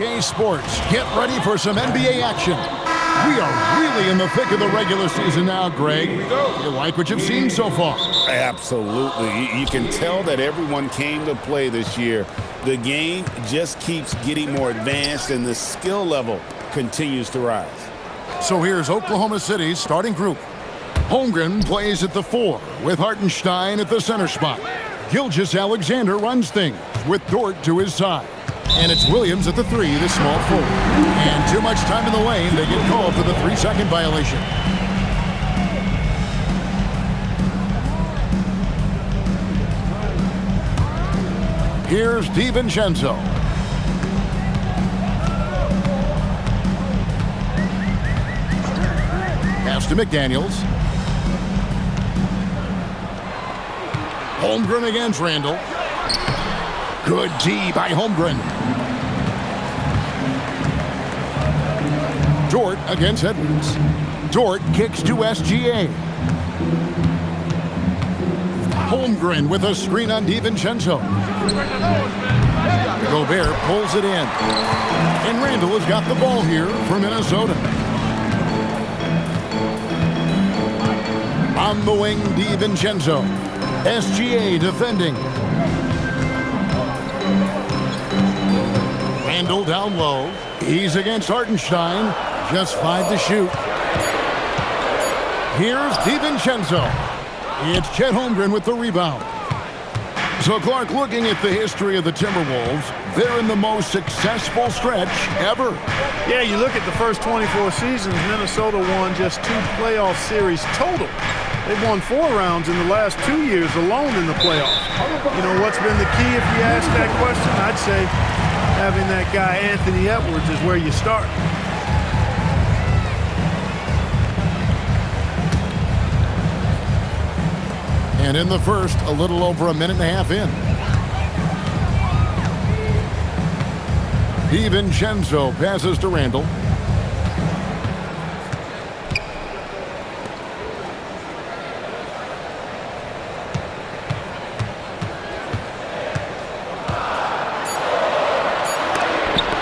NBA Sports, get ready for some NBA action. We are really in the thick of the regular season now, Greg. You like what you've seen so far? Absolutely. You can tell that everyone came to play this year. The game just keeps getting more advanced, and the skill level continues to rise. So here's Oklahoma City's starting group. Holmgren plays at the 4, with Hartenstein at the center spot. Gilgeous-Alexander runs things, with Dort to his side. And it's Williams at the 3, the small forward. And too much time in the lane, they get called for the 3-second violation. Here's DiVincenzo. Pass to McDaniels. Holmgren against Randall. Good D by Holmgren. Dort against Edwards. Dort kicks to SGA. Holmgren with a screen on DiVincenzo. Gobert pulls it in. And Randall has got the ball here for Minnesota. On the wing, DiVincenzo. SGA defending. Randall down low. He's against Hartenstein. Just 5 to shoot. Here's DiVincenzo. It's Chet Holmgren with the rebound. So, Clark, looking at the history of the Timberwolves, they're in the most successful stretch ever. Yeah, you look at the first 24 seasons, Minnesota won just 2 playoff series total. They've won 4 rounds in the last 2 years alone in the playoffs. You know, what's been the key if you ask that question? I'd say having that guy Anthony Edwards is where you start. And in the first, a little over a minute and a half in. DiVincenzo passes to Randall.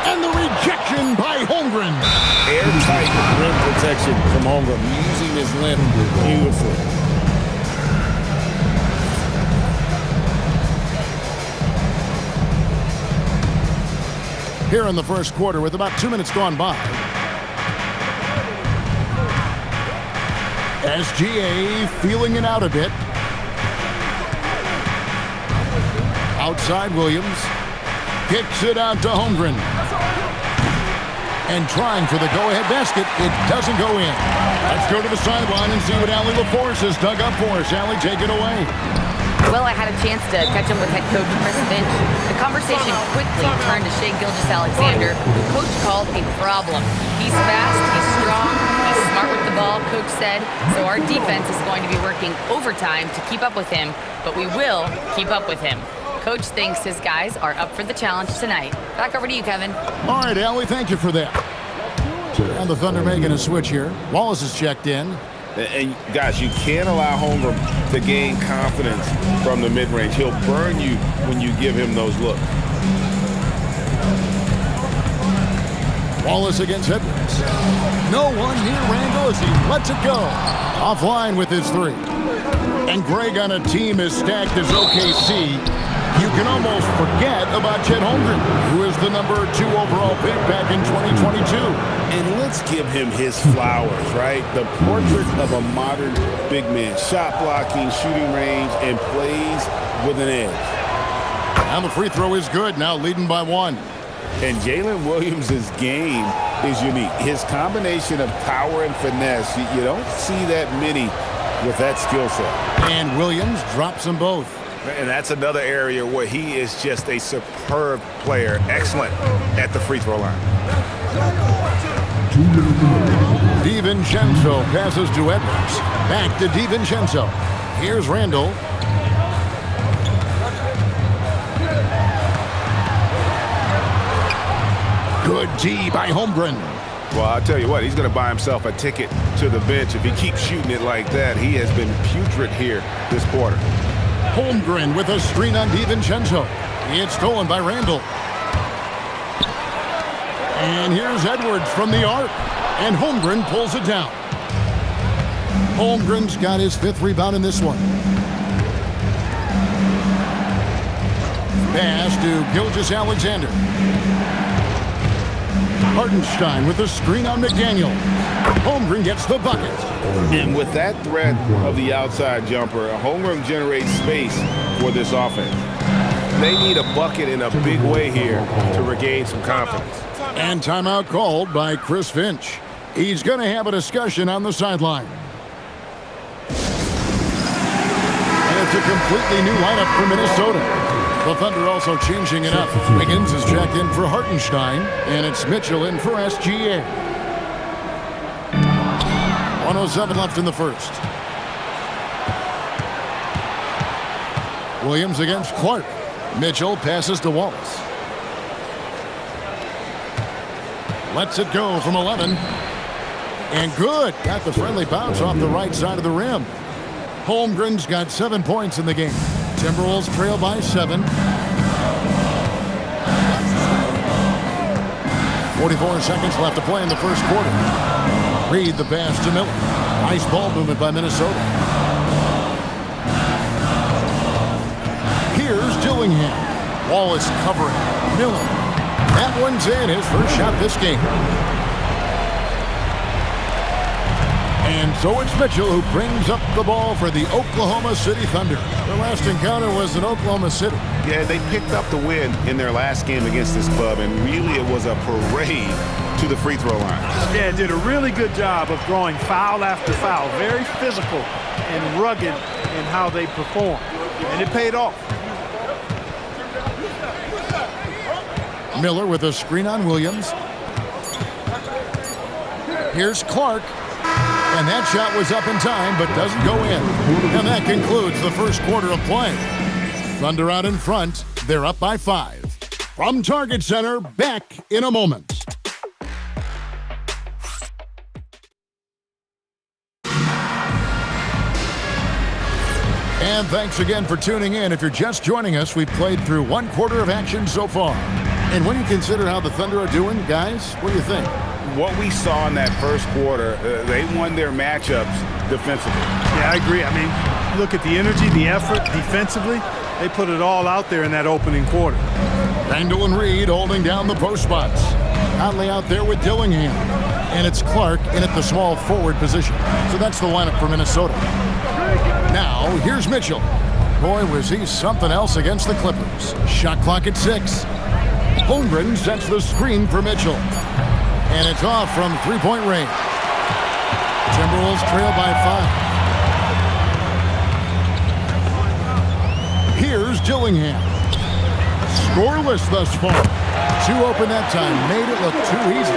And the rejection by Holmgren. Airtight rim protection from Holmgren, using his length beautifully. Here in the first quarter with about 2 minutes gone by. SGA feeling it out a bit. Outside Williams. Kicks it out to Holmgren. And trying for the go-ahead basket. It doesn't go in. Let's go to the sideline and see what Allie LaForce has dug up for us. Allie, take it away. Well, I had a chance to catch up with head coach Chris Finch. The conversation quickly turned to Shai Gilgeous-Alexander, who coach called a problem. He's fast, he's strong, he's smart with the ball, coach said. So our defense is going to be working overtime to keep up with him, but we will keep up with him. Coach thinks his guys are up for the challenge tonight. Back over to you, Kevin. All right, Allie, thank you for that. And the Thunder making a switch here. Wallace is checked in. And guys, you can't allow Holmgren to gain confidence from the mid-range. He'll burn you when you give him those looks. Wallace against Edwards. No one near Randall as he lets it go. Offline with his 3. And Greg, on a team as stacked as OKC, you can almost forget about Chet Holmgren, who is the number 2 overall pick back in 2022. And let's give him his flowers, right? The portrait of a modern big man. Shot blocking, shooting range, and plays with an edge. And the free throw is good, now leading by 1. And Jalen Williams' game is unique. His combination of power and finesse, you don't see that many with that skill set. And Williams drops them both. And that's another area where he is just a superb player. Excellent at the free throw line. DiVincenzo passes to Edwards. Back to DiVincenzo. Here's Randall. Good D by Holmgren. Well, I'll tell you what, he's going to buy himself a ticket to the bench. If he keeps shooting it like that, he has been putrid here this quarter. Holmgren with a screen on DiVincenzo. It's stolen by Randall. And here's Edwards from the arc. And Holmgren pulls it down. Holmgren's got his 5th rebound in this one. Pass to Gilgeous-Alexander. Hartenstein with a screen on McDaniel. Holmgren gets the bucket. And with that threat of the outside jumper, Holmgren generates space for this offense. They need a bucket in a big way here to regain some confidence. And timeout called by Chris Finch. He's going to have a discussion on the sideline. And it's a completely new lineup for Minnesota. The Thunder also changing it up. Wiggins is checked in for Hartenstein, and it's Mitchell in for SGA. 1:07 left in the first. Williams against Clark. Mitchell passes to Wallace. Lets it go from 11. And good. Got the friendly bounce off the right side of the rim. Holmgren's got 7 points in the game. Timberwolves trail by 7. 44 seconds left to play in the first quarter. Reed the pass to Miller. Nice ball movement by Minnesota. Here's Dillingham. Wallace covering. Miller. That one's in. His first shot this game. And so it's Mitchell who brings up the ball for the Oklahoma City Thunder. Their last encounter was in Oklahoma City. Yeah, they picked up the win in their last game against this club, and really it was a parade to the free throw line. Yeah, did a really good job of throwing foul after foul. Very physical and rugged in how they perform. And it paid off. Miller with a screen on Williams. Here's Clark. And that shot was up in time, but doesn't go in. And that concludes the first quarter of play. Thunder out in front. They're up by 5. From Target Center, back in a moment. And thanks again for tuning in. If you're just joining us, we've played through 1 quarter of action so far. And when you consider how the Thunder are doing, guys, what do you think? What we saw in that first quarter, they won their matchups defensively. Yeah, I agree. I mean, look at the energy, the effort defensively. They put it all out there in that opening quarter. Randall and Reed holding down the post spots. Conley out there with Dillingham. And it's Clark in at the small forward position. So that's the lineup for Minnesota. Now, here's Mitchell. Boy, was he something else against the Clippers. Shot clock at 6. Holmgren sets the screen for Mitchell. And it's off from three-point range. Timberwolves trail by 5. Here's Dillingham. Scoreless thus far. 2 open that time. Made it look too easy.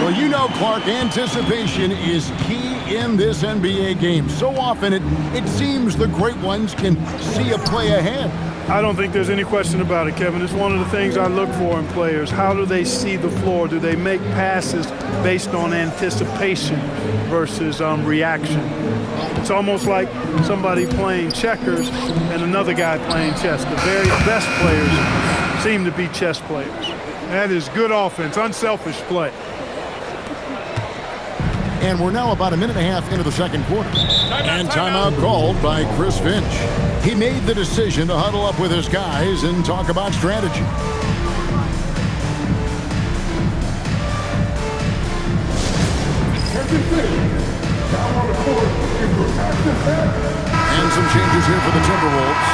Well, you know, Clark, anticipation is key in this NBA game. So often it seems the great ones can see a play ahead. I don't think there's any question about it, Kevin. It's one of the things I look for in players. How do they see the floor? Do they make passes based on anticipation versus reaction? It's almost like somebody playing checkers and another guy playing chess. The very best players seem to be chess players. That is good offense, unselfish play. And we're now about a minute and a half into the second quarter. And timeout called by Chris Finch. He made the decision to huddle up with his guys and talk about strategy. And some changes here for the Timberwolves.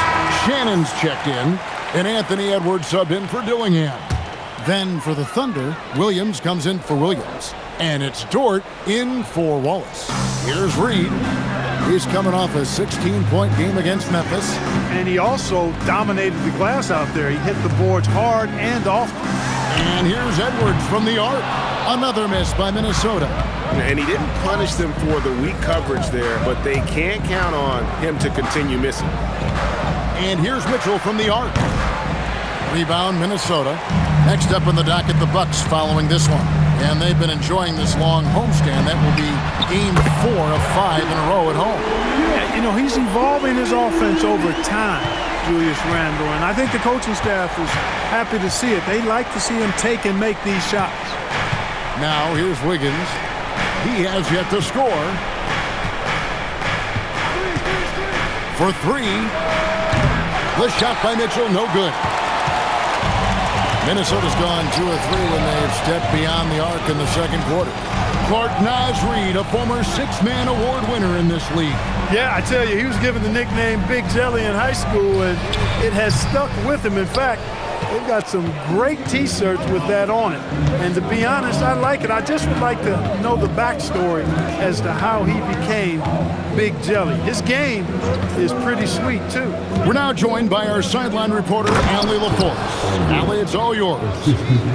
Shannon's checked in, and Anthony Edwards subbed in for Dillingham. Then for the Thunder, Williams comes in for Williams. And it's Dort in for Wallace. Here's Reed. He's coming off a 16-point game against Memphis. And he also dominated the glass out there. He hit the boards hard and often. And here's Edwards from the arc. Another miss by Minnesota. And he didn't punish them for the weak coverage there, but they can't count on him to continue missing. And here's Mitchell from the arc. Rebound, Minnesota. Next up on the docket, the Bucks following this one. And they've been enjoying this long homestand. That will be game 4 of 5 in a row at home. Yeah, you know, he's evolving his offense over time, Julius Randle. And I think the coaching staff is happy to see it. They like to see him take and make these shots. Now here's Wiggins. He has yet to score. For three. The shot by Mitchell, no good. Minnesota's gone 2 of 3 when they've stepped beyond the arc in the second quarter. Clark Nasreed, a former 6-man award winner in this league. Yeah, I tell you, he was given the nickname Big Jelly in high school, and it has stuck with him. In fact, they've got some great T-shirts with that on it. And to be honest, I like it. I just would like to know the backstory as to how he became Big Jelly. His game is pretty sweet, too. We're now joined by our sideline reporter, Allie LaForce. Allie, it's all yours.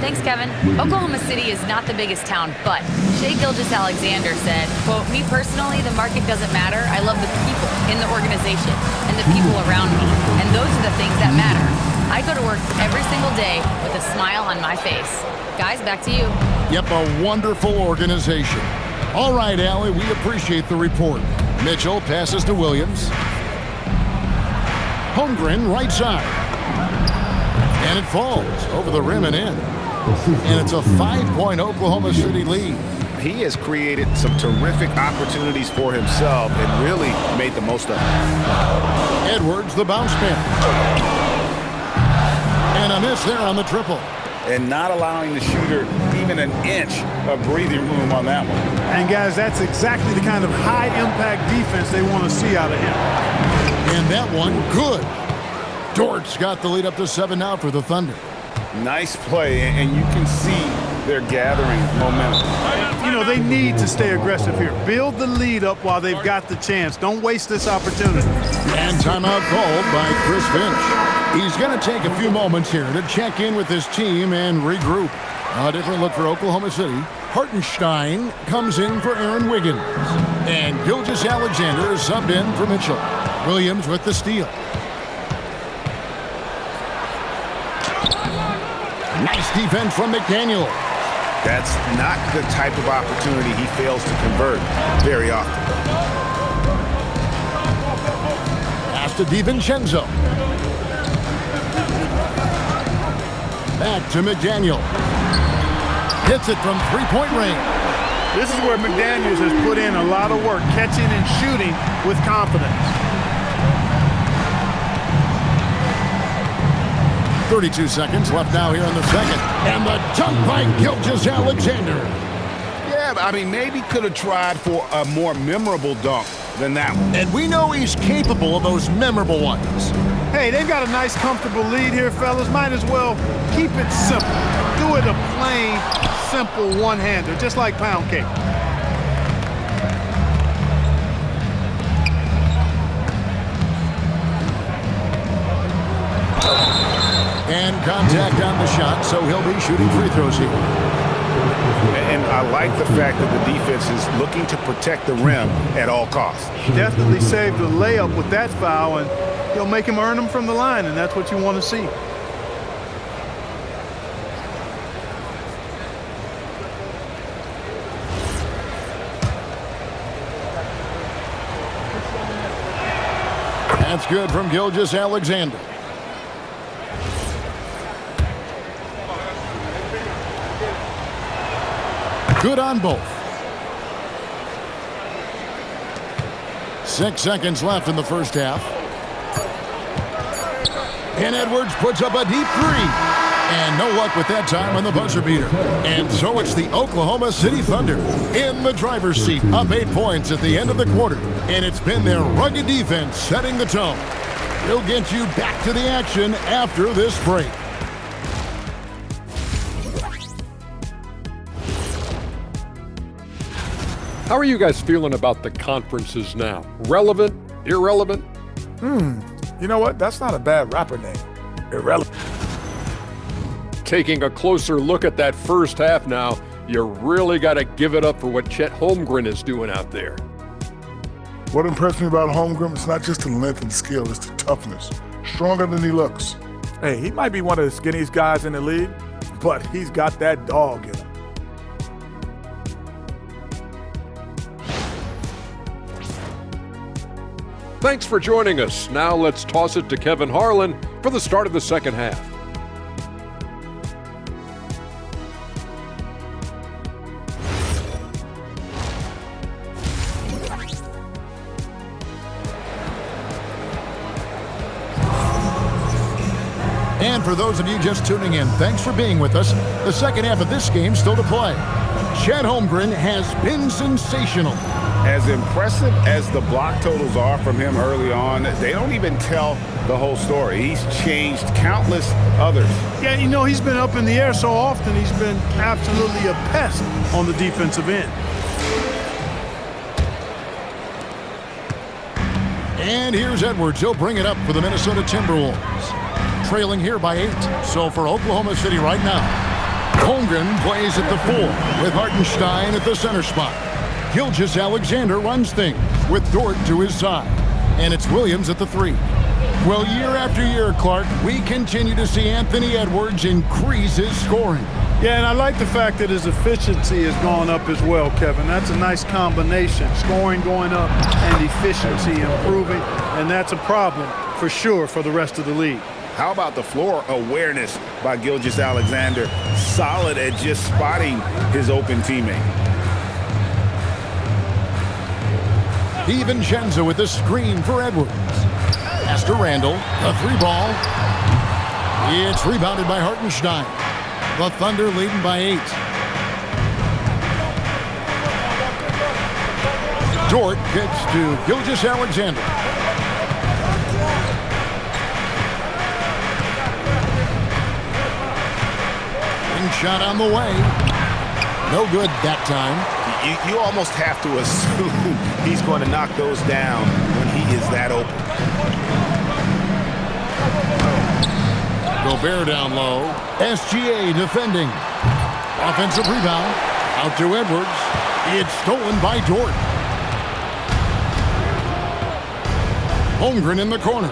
Thanks, Kevin. Oklahoma City is not the biggest town, but Shai Gilgeous-Alexander said, quote, "Me personally, the market doesn't matter. I love the people in the organization and the people around me. And those are the things that matter. I go to work every single day with a smile on my face." Guys, back to you. Yep, a wonderful organization. All right, Allie, we appreciate the report. Mitchell passes to Williams. Holmgren, right side. And it falls over the rim and in. And it's a 5-point Oklahoma City lead. He has created some terrific opportunities for himself and really made the most of it. Edwards, the bounce man. And a miss there on the triple. And not allowing the shooter even an inch of breathing room on that one. And, guys, that's exactly the kind of high-impact defense they want to see out of him. And that one, good. Dort's got the lead up to 7 now for the Thunder. Nice play, and you can see they're gathering momentum. You know, they need to stay aggressive here. Build the lead up while they've got the chance. Don't waste this opportunity. And timeout called by Chris Finch. He's going to take a few moments here to check in with his team and regroup. A different look for Oklahoma City. Hartenstein comes in for Aaron Wiggins. And Gilgeous-Alexander is subbed in for Mitchell. Williams with the steal. Nice defense from McDaniel. That's not the type of opportunity he fails to convert very often. Pass to DiVincenzo. Back to McDaniel. Hits it from 3-point range. This is where McDaniels has put in a lot of work, catching and shooting with confidence. 32 seconds left now here in the second. And the dunk by Gilgeous-Alexander. Yeah, I mean, maybe could have tried for a more memorable dunk than that one. And we know he's capable of those memorable ones. Hey, they've got a nice, comfortable lead here, fellas. Might as well keep it simple. Do it a plain, simple one-hander, just like pound cake. And contact on the shot, so he'll be shooting free throws here. And I like the fact that the defense is looking to protect the rim at all costs. Definitely saved the layup with that foul, and he'll make him earn them from the line, and that's what you want to see. That's good from Gilgeous-Alexander. Good on both. 6 seconds left in the first half. And Edwards puts up a deep three. And no luck with that time on the buzzer beater. And so it's the Oklahoma City Thunder in the driver's seat, up 8 points at the end of the quarter. And it's been their rugged defense setting the tone. We'll get you back to the action after this break. How are you guys feeling about the conferences now? Relevant? Irrelevant? You know what? That's not a bad rapper name. Irrelevant. Taking a closer look at that first half now, you really got to give it up for what Chet Holmgren is doing out there. What impressed me about Holmgren is not just the length and skill, it's the toughness. Stronger than he looks. Hey, he might be one of the skinniest guys in the league, but he's got that dog in him. Thanks for joining us. Now let's toss it to Kevin Harlan for the start of the second half. for those of you just tuning in, thanks for being with us. The second half of this game still to play. Chet Holmgren has been sensational. As impressive as the block totals are from him early on, they don't even tell the whole story. He's changed countless others. Yeah, you know, he's been up in the air so often, he's been absolutely a pest on the defensive end. And here's Edwards. He'll bring it up for the Minnesota Timberwolves. Trailing here by 8. So for Oklahoma City right now, Holmgren plays at the 4 with Hartenstein at the center spot. Gilgeous-Alexander runs things with Dort to his side. And it's Williams at the 3. Well, year after year, Clark, we continue to see Anthony Edwards increase his scoring. Yeah, and I like the fact that his efficiency has gone up as well, Kevin. That's a nice combination. Scoring going up and efficiency improving. And that's a problem for sure for the rest of the league. How about the floor awareness by Gilgeous-Alexander? Solid at just spotting his open teammate. DiVincenzo with the screen for Edwards. Pass to Randall, the 3 ball. It's rebounded by Hartenstein. The Thunder leading by 8. Dort gets to Gilgeous-Alexander. Shot on the way. No good that time. You almost have to assume he's going to knock those down when he is that open. Gobert down low. SGA defending. Offensive rebound. Out to Edwards. It's stolen by Dort. Holmgren in the corner.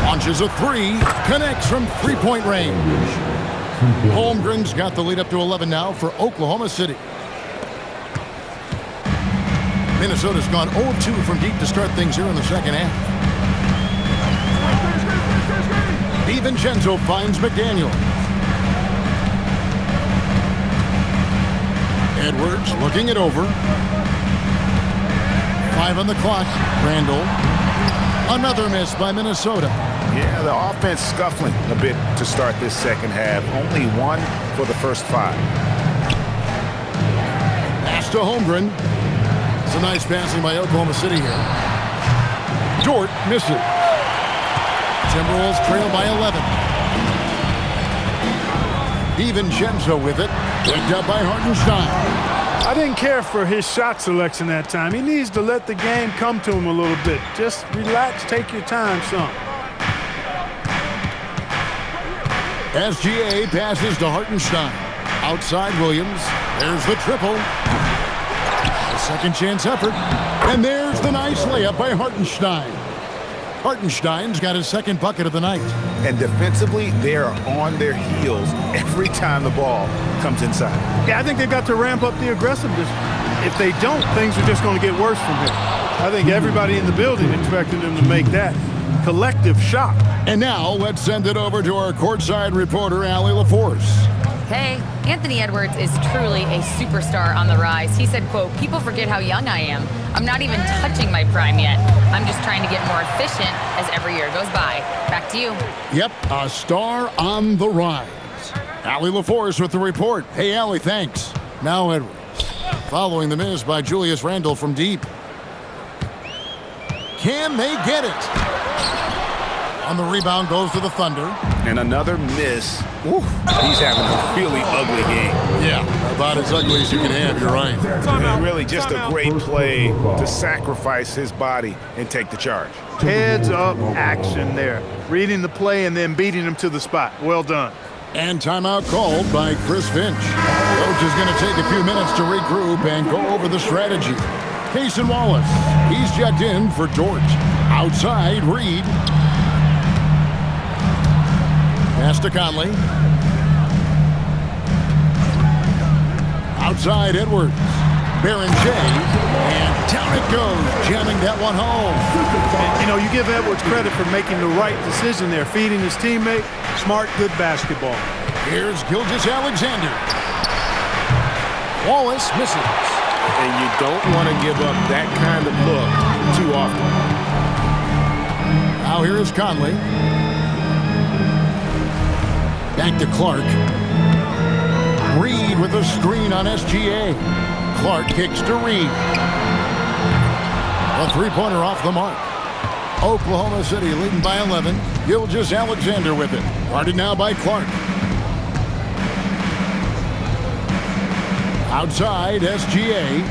Launches a 3. Connects from three-point range. Holmgren's got the lead up to 11 now for Oklahoma City. Minnesota's gone 0-2 from deep to start things here in the second half. DiVincenzo finds McDaniel. Edwards looking it over. 5 on the clock. Randall. Another miss by Minnesota. Yeah, the offense scuffling a bit to start this second half. Only 1 for the first 5. Pass to Holmgren. It's a nice passing by Oklahoma City here. Dort misses. Timberwolves trail by 11. DiVincenzo with it. Picked up by Hartenstein. I didn't care for his shot selection that time. He needs to let the game come to him a little bit. Just relax, take your time some. SGA passes to Hartenstein. Outside Williams. There's the triple. A second chance effort. And there's the nice layup by Hartenstein. Hartenstein's got his second bucket of the night. And defensively, they are on their heels every time the ball comes inside. Yeah, I think they've got to ramp up the aggressiveness. If they don't, things are just going to get worse from here. I think everybody in the building expected them to make that collective shot. And now let's send it over to our courtside reporter, Allie LaForce. Hey, Anthony Edwards is truly a superstar on the rise. He said, quote, "People forget how young I am. I'm not even touching my prime yet. I'm just trying to get more efficient as every year goes by." Back to you. Yep, a star on the rise. Allie LaForce with the report. Hey, Allie, thanks. Now Edwards. Following the miss by Julius Randle from deep. Can they get it? On the rebound goes to the Thunder. And another miss. Ooh, he's having a really ugly game. Yeah, about as ugly as you can have, you're right. And really just a great play to sacrifice his body and take the charge. Heads up action there. Reading the play and then beating him to the spot. Well done. And timeout called by Chris Finch. Coach is going to take a few minutes to regroup and go over the strategy. Cason Wallace, he's checked in for Dort. Outside, Reed. Pass to Conley. Outside, Edwards. Baron J. And down it goes, jamming that one home. And, you know, you give Edwards credit for making the right decision there, feeding his teammate. Smart, good basketball. Here's Gilgeous-Alexander. Wallace misses. And you don't want to give up that kind of look too often. Now here is Conley. Back to Clark. Reed with a screen on SGA. Clark kicks to Reed. A three-pointer off the mark. Oklahoma City leading by 11. Gilgeous-Alexander with it. Guarded now by Clark. Outside, SGA.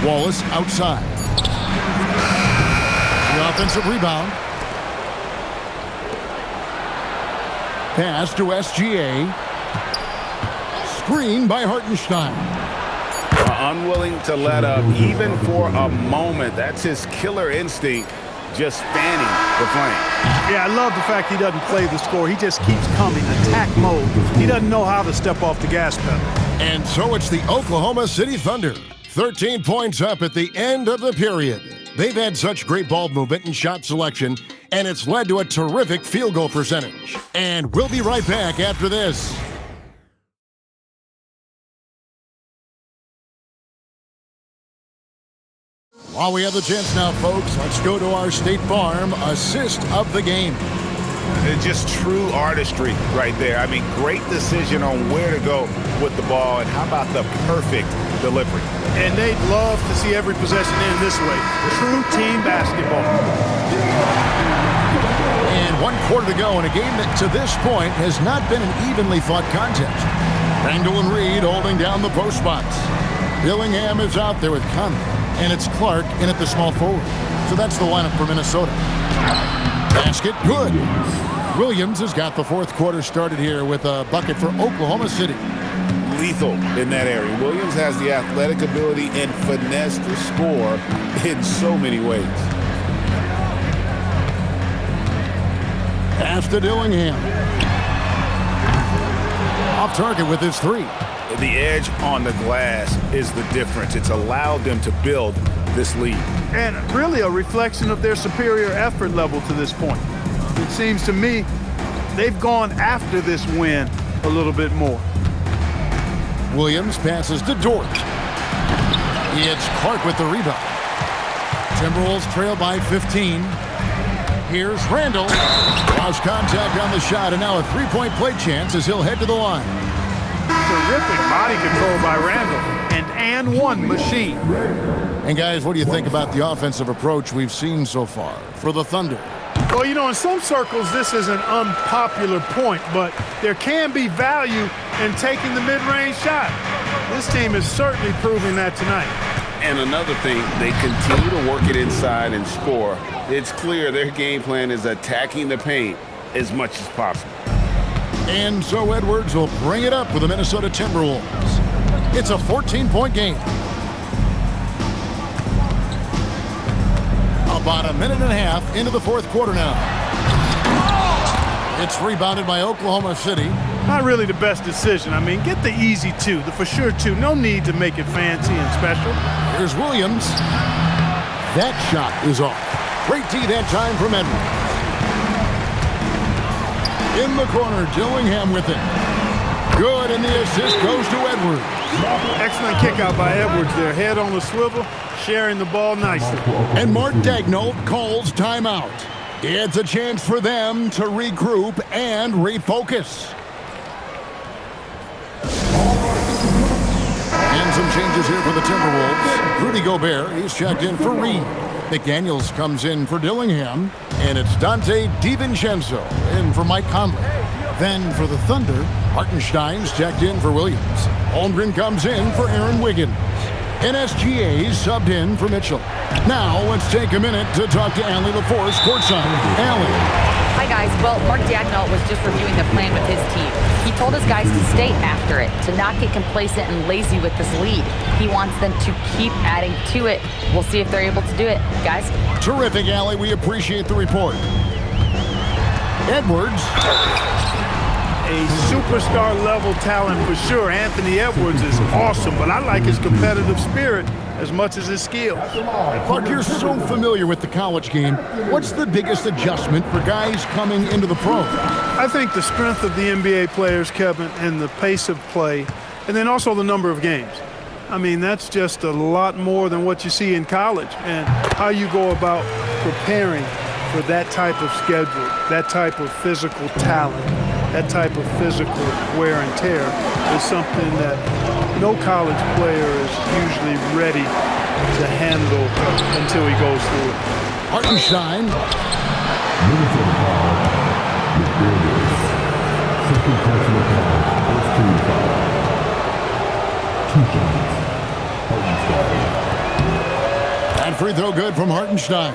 Wallace outside. The offensive rebound. Pass to SGA. Screen by Hartenstein. Unwilling to let up even for a moment. That's his killer instinct, just fanning the flame. Yeah, I love the fact he doesn't play the score. He just keeps coming, attack mode. He doesn't know how to step off the gas pedal. And so it's the Oklahoma City Thunder. 13 points up at the end of the period. They've had such great ball movement and shot selection, and it's led to a terrific field goal percentage. And we'll be right back after this. While we have the chance now, folks, let's go to our State Farm assist of the game. It's just true artistry right there. I mean, great decision on where to go with the ball, and how about the perfect delivery? And they'd love to see every possession end this way. True team basketball. And 1 quarter to go in a game that to this point has not been an evenly fought contest. Randall and Reed holding down the post spots. Dillingham is out there with Conley, and it's Clark in at the small forward. So that's the lineup for Minnesota. Basket good. Williams has got the fourth quarter started here with a bucket for Oklahoma City. Lethal in that area. Williams has the athletic ability and finesse to score in so many ways. Pass to Dillingham. Off target with his three. The edge on the glass is the difference. It's allowed them to build this lead. And really a reflection of their superior effort level to this point. It seems to me they've gone after this win a little bit more. Williams passes to Dort. It's Clark with the rebound. Timberwolves trail by 15. Here's Randall. Lost contact on the shot, and now a three-point play chance as he'll head to the line. Terrific body control by Randall. And one machine. And guys, what do you think about the offensive approach we've seen so far for the Thunder? Well, you know, in some circles, this is an unpopular point, but there can be value in taking the mid-range shot. This team is certainly proving that tonight. And another thing, they continue to work it inside and score. It's clear their game plan is attacking the paint as much as possible. And so Edwards will bring it up with the Minnesota Timberwolves. It's a 14-point game. About a minute and a half into the fourth quarter now. It's rebounded by Oklahoma City. Not really the best decision. I mean, get the easy two, the for sure two. No need to make it fancy and special. Here's Williams. That shot is off. Great D that time from Edwards. In the corner, Dillingham with it. Good, and the assist goes to Edwards. Excellent kick out by Edwards there. Head on the swivel, sharing the ball nicely. And Mark Daigneault calls timeout. It's a chance for them to regroup and refocus. And some changes here for the Timberwolves. Rudy Gobert, he's checked in for Reed. McDaniels comes in for Dillingham. And it's Dante DiVincenzo in for Mike Conley. Then for the Thunder, Hartenstein's checked in for Williams. Holmgren comes in for Aaron Wiggins. And SGA's subbed in for Mitchell. Now let's take a minute to talk to Allie LaForce courtside. Allie. Hi, guys. Well, Mark Daigneault was just reviewing the plan with his team. He told his guys to stay after it, to not get complacent and lazy with this lead. He wants them to keep adding to it. We'll see if they're able to do it, guys. Terrific, Allie. We appreciate the report. Edwards. A superstar level talent for sure. Anthony Edwards is awesome, but I like his competitive spirit as much as his skill. Clark, you're so familiar with the college game. What's the biggest adjustment for guys coming into the pros? I think the strength of the NBA players, Kevin, and the pace of play, and then also the number of games. I mean, that's just a lot more than what you see in college. And how you go about preparing for that type of schedule, that type of physical talent, that type of physical wear and tear is something that no college player is usually ready to handle until he goes through it. Hartenstein. Second personal foul, first team foul. 2 shots. Hartenstein. And free throw good from Hartenstein.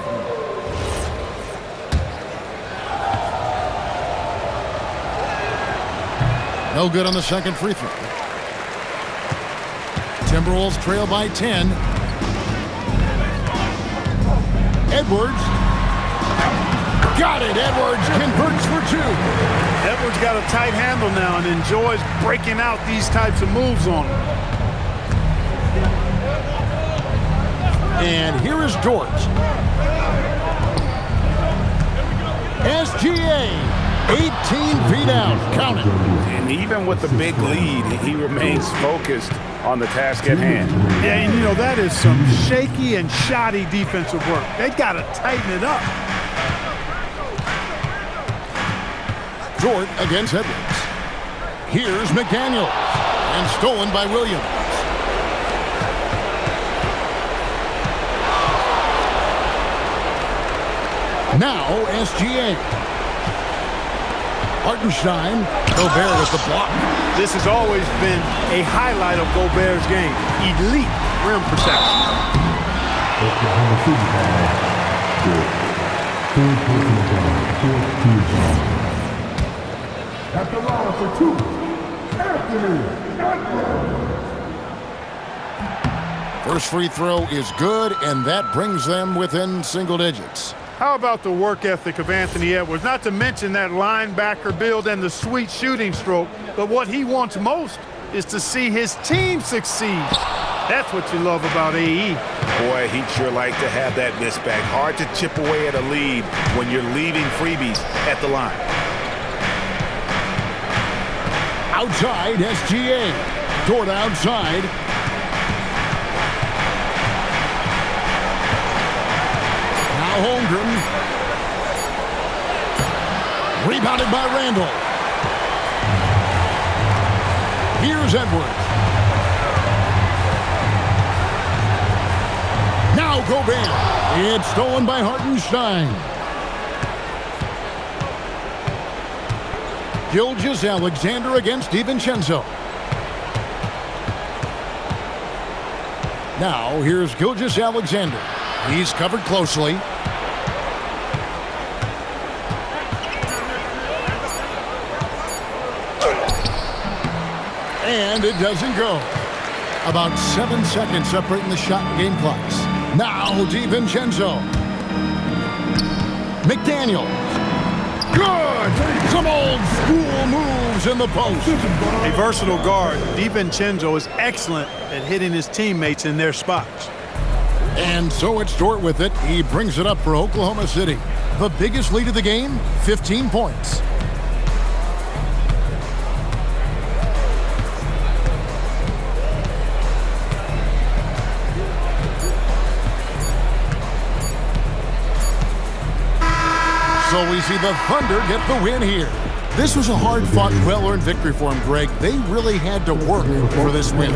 No good on the second free throw. Timberwolves trail by 10. Edwards. Got it. Edwards converts for 2. Edwards got a tight handle now and enjoys breaking out these types of moves on him. And here is Dort. SGA, 18 feet out. Count it. And even with the big lead, he remains focused on the task at hand. Yeah, and you know, that is some shaky and shoddy defensive work. They got to tighten it up. Dort against Edwards. Here's McDaniels. And stolen by Williams. Now SGA. Hartenstein. Gobert with the block. This has always been a highlight of Gobert's game. Elite rim protection. Oklahoma City foul. Third personal foul, fourth team foul. At the line for 2, Anthony Edwards. First free throw is good, and that brings them within single digits. How about the work ethic of Anthony Edwards? Not to mention that linebacker build and the sweet shooting stroke, but what he wants most is to see his team succeed. That's what you love about AE. Boy, he'd sure like to have that miss back. Hard to chip away at a lead when you're leaving freebies at the line. Outside, SGA. Dort outside. Now Holmgren. Rebounded by Randall. Here's Edwards. Now Gobert. It's stolen by Hartenstein. Gilgeous-Alexander against DiVincenzo. Now, here's Gilgeous-Alexander. He's covered closely. And it doesn't go. About 7 seconds separating the shot and game clocks. Now, DiVincenzo. McDaniels. Good! Some old school moves in the post. A versatile guard, DiVincenzo is excellent at hitting his teammates in their spots. And so it's Dort with it. He brings it up for Oklahoma City. The biggest lead of the game, 15 points. So we see the Thunder get the win here. This was a hard-fought, well-earned victory for them, Greg. They really had to work for this win.